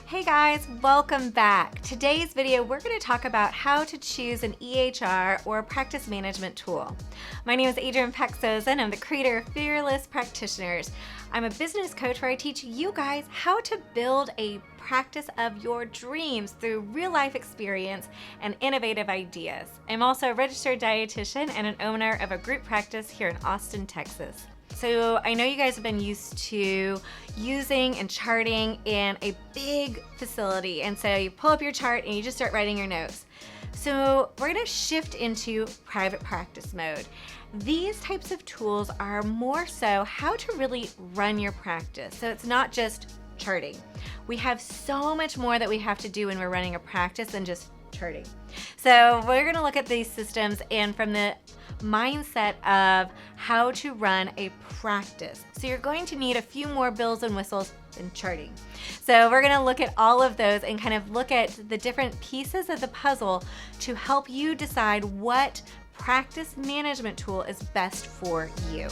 Hey guys, welcome back. Today's video, we're going to talk about how to choose an EHR or practice management tool. My name is Adrien Paczosa and I'm the creator of Fearless Practitioners. I'm a business coach where I teach you guys how to build a practice of your dreams through real life experience and innovative ideas. I'm also a registered dietitian and an owner of a group practice here in Austin, Texas. So I know you guys have been used to using and charting in a big facility. And so you pull up your chart and you just start writing your notes. So we're gonna shift into private practice mode. These types of tools are more so how to really run your practice. So it's not just charting. We have so much more that we have to do when we're running a practice than just charting. So we're gonna look at these systems and from the mindset of how to run a practice. So you're going to need a few more bells and whistles than charting. So we're gonna look at all of those and kind of look at the different pieces of the puzzle to help you decide what practice management tool is best for you.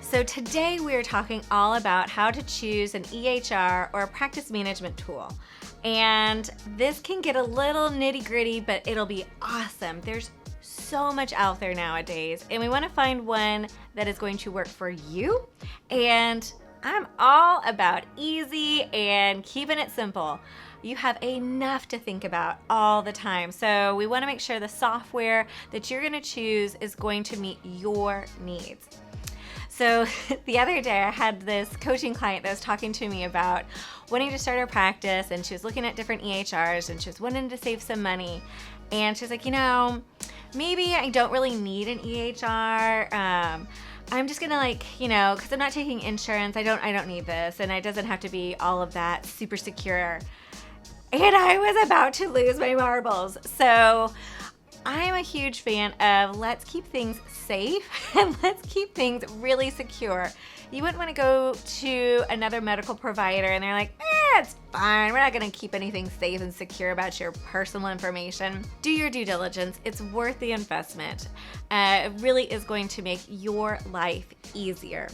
So today we're talking all about how to choose an EHR or a practice management tool. And this can get a little nitty-gritty, but it'll be awesome. There's so much out there nowadays, and we want to find one that is going to work for you. And I'm all about easy and keeping it simple. You have enough to think about all the time. So we want to make sure the software that you're going to choose is going to meet your needs. So the other day I had this coaching client that was talking to me about wanting to start her practice, and she was looking at different EHRs and she was wanting to save some money. And she's like, maybe I don't really need an EHR. I'm just gonna because I'm not taking insurance, I don't need this, and it doesn't have to be all of that super secure. And I was about to lose my marbles. So I'm a huge fan of let's keep things safe and let's keep things really secure. You wouldn't want to go to another medical provider and they're like, it's fine. We're not going to keep anything safe and secure about your personal information. Do your due diligence. It's worth the investment. It really is going to make your life easier.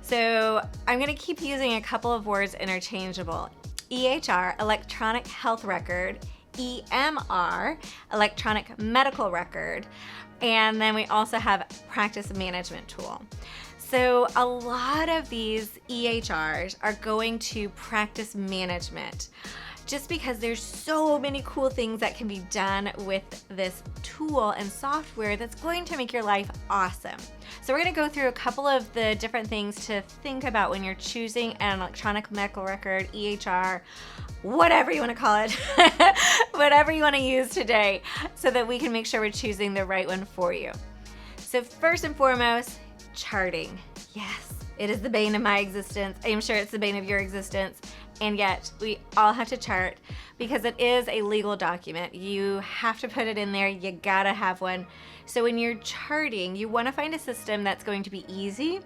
So I'm going to keep using a couple of words interchangeable. EHR, electronic health record. EMR, electronic medical record, and then we also have practice management tool. So a lot of these EHRs are going to practice management just because there's so many cool things that can be done with this tool and software that's going to make your life awesome. So we're going to go through a couple of the different things to think about when you're choosing an electronic medical record, EHR, whatever you want to call it, whatever you want to use today, so that we can make sure we're choosing the right one for you. So first and foremost, charting. Yes, it is the bane of my existence. I am sure it's the bane of your existence. And yet we all have to chart because it is a legal document. You have to put it in there. You gotta have one. So when you're charting, you want to find a system that's going to be easy.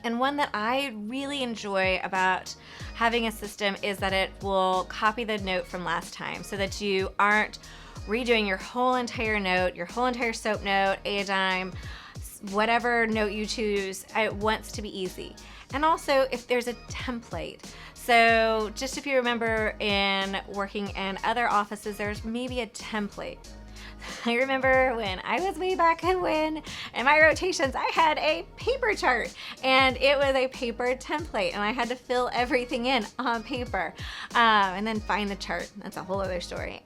And one that I really enjoy about having a system is that it will copy the note from last time so that you aren't redoing your whole entire note, your whole entire SOAP note, A-dime, whatever note you choose. It wants to be easy. And also if there's a template. So just if you remember in working in other offices, there's maybe a template. I remember when I was way back when in my rotations, I had a paper chart and it was a paper template and I had to fill everything in on paper and then find the chart. That's a whole other story.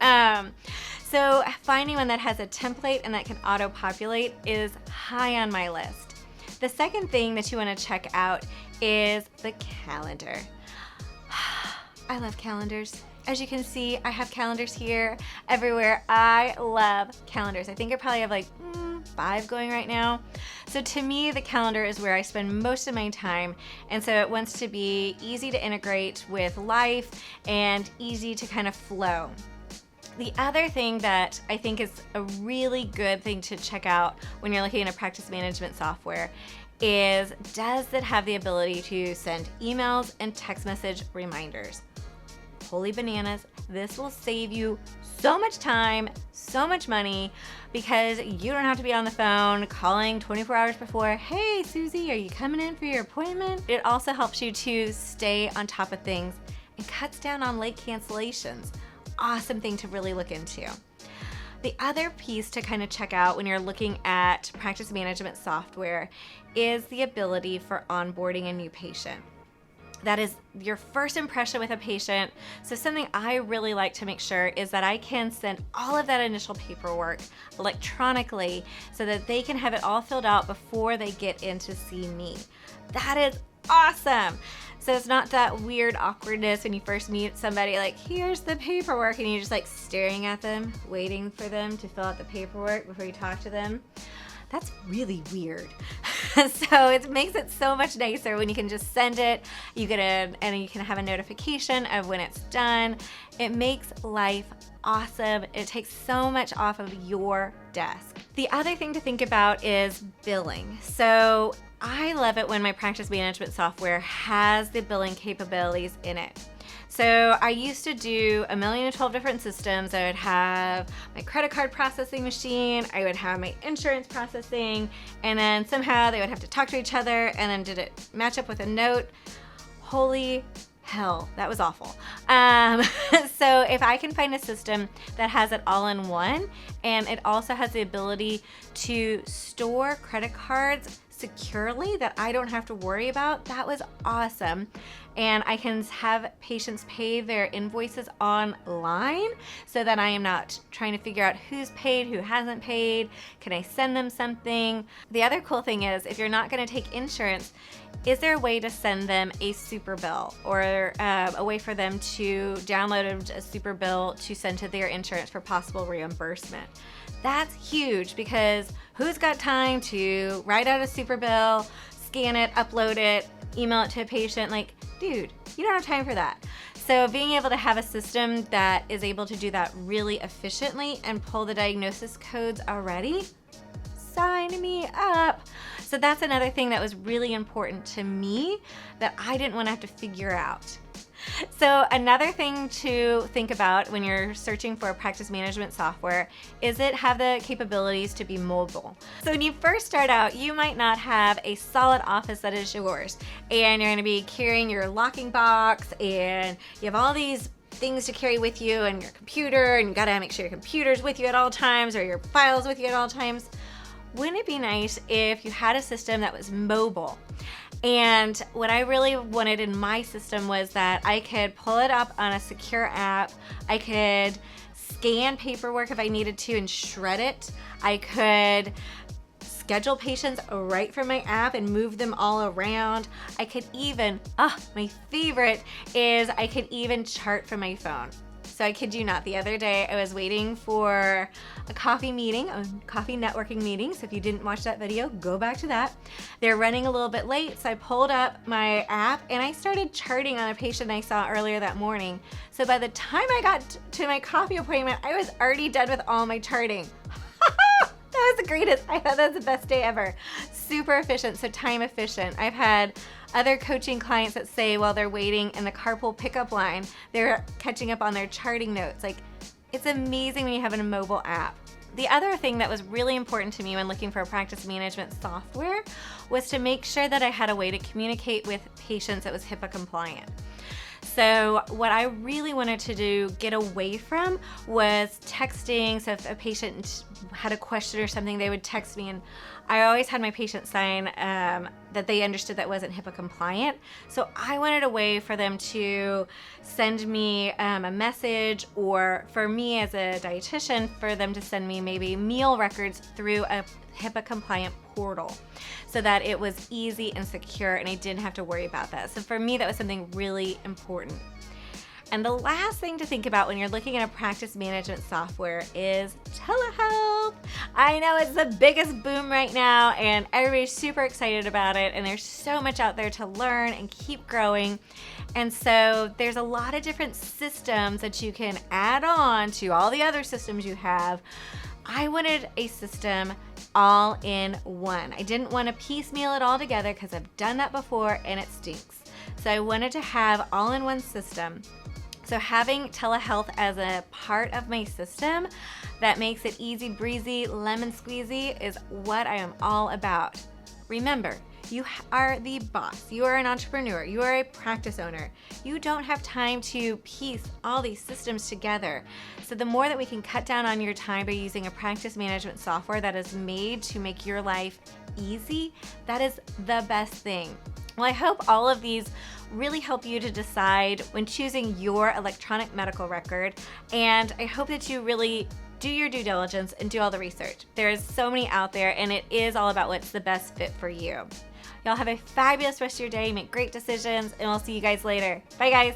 So finding one that has a template and that can auto-populate is high on my list. The second thing that you want to check out is the calendar. I love calendars. As you can see, I have calendars here everywhere. I love calendars. I think I probably have 5 going right now. So to me, the calendar is where I spend most of my time. And so it wants to be easy to integrate with life and easy to kind of flow. The other thing that I think is a really good thing to check out when you're looking at a practice management software is, does it have the ability to send emails and text message reminders? holy bananas. This will save you so much time, so much money, because you don't have to be on the phone calling 24 hours before, hey Susie, are you coming in for your appointment? It also helps you to stay on top of things and cuts down on late cancellations. Awesome thing to really look into. The other piece to kind of check out when you're looking at practice management software is the ability for onboarding a new patient. That is your first impression with a patient. So something I really like to make sure is that I can send all of that initial paperwork electronically so that they can have it all filled out before they get in to see me. That is awesome. So it's not that weird awkwardness when you first meet somebody, like, here's the paperwork, and you're just like staring at them, waiting for them to fill out the paperwork before you talk to them. That's really weird. So it makes it so much nicer when you can just send it, and you can have a notification of when it's done. It makes life awesome. It takes so much off of your desk. The other thing to think about is billing. So I love it when my practice management software has the billing capabilities in it. So I used to do 1,012 different systems. I would have my credit card processing machine, I would have my insurance processing, and then somehow they would have to talk to each other, and then did it match up with a note? Holy hell, that was awful. So if I can find a system that has it all in one, and it also has the ability to store credit cards securely that I don't have to worry about, that was awesome. And I can have patients pay their invoices online so that I am not trying to figure out who's paid, who hasn't paid, can I send them something? The other cool thing is, if you're not going to take insurance, is there a way to send them a super bill, or a way for them to download a super bill to send to their insurance for possible reimbursement? That's huge, because who's got time to write out a super bill, scan it, upload it, email it to a patient? Like, dude, you don't have time for that. So being able to have a system that is able to do that really efficiently and pull the diagnosis codes already, sign me up. So that's another thing that was really important to me that I didn't want to have to figure out. So another thing to think about when you're searching for practice management software is it have the capabilities to be mobile. So when you first start out, you might not have a solid office that is yours, and you're going to be carrying your locking box, and you have all these things to carry with you, and your computer, and you got to make sure your computer's with you at all times, or your files with you at all times. Wouldn't it be nice if you had a system that was mobile? And what I really wanted in my system was that I could pull it up on a secure app. I could scan paperwork if I needed to and shred it. I could schedule patients right from my app and move them all around. I could even, my favorite is I could even chart from my phone. So I kid you not, the other day I was waiting for a coffee meeting, a coffee networking meeting. So if you didn't watch that video, go back to that. They're running a little bit late, so I pulled up my app and I started charting on a patient I saw earlier that morning. So by the time I got to my coffee appointment, I was already done with all my charting. That was the greatest. I thought that was the best day ever. Super efficient, so time efficient. I've had other coaching clients that say while they're waiting in the carpool pickup line, they're catching up on their charting notes. Like, it's amazing when you have a mobile app. The other thing that was really important to me when looking for a practice management software was to make sure that I had a way to communicate with patients that was HIPAA compliant. So what I really wanted to get away from was texting. So if a patient had a question or something, they would text me, and I always had my patient sign that they understood that wasn't HIPAA compliant. So I wanted a way for them to send me a message, or for me as a dietitian, for them to send me maybe meal records through a HIPAA compliant portal, so that it was easy and secure and I didn't have to worry about that. So for me, that was something really important. And the last thing to think about when you're looking at a practice management software is telehealth. I know it's the biggest boom right now, and everybody's super excited about it, and there's so much out there to learn and keep growing. And so there's a lot of different systems that you can add on to all the other systems you have. I wanted a system all in one. I didn't want to piecemeal it all together, because I've done that before and it stinks. So I wanted to have all in one system So having telehealth as a part of my system that makes it easy breezy, lemon squeezy is what I am all about. Remember, you are the boss, you are an entrepreneur, you are a practice owner. You don't have time to piece all these systems together. So the more that we can cut down on your time by using a practice management software that is made to make your life easy, that is the best thing. Well, I hope all of these really help you to decide when choosing your electronic medical record, and I hope that you really do your due diligence and do all the research. There's so many out there, and it is all about what's the best fit for you. Y'all have a fabulous rest of your day, make great decisions, and we'll see you guys later. Bye guys.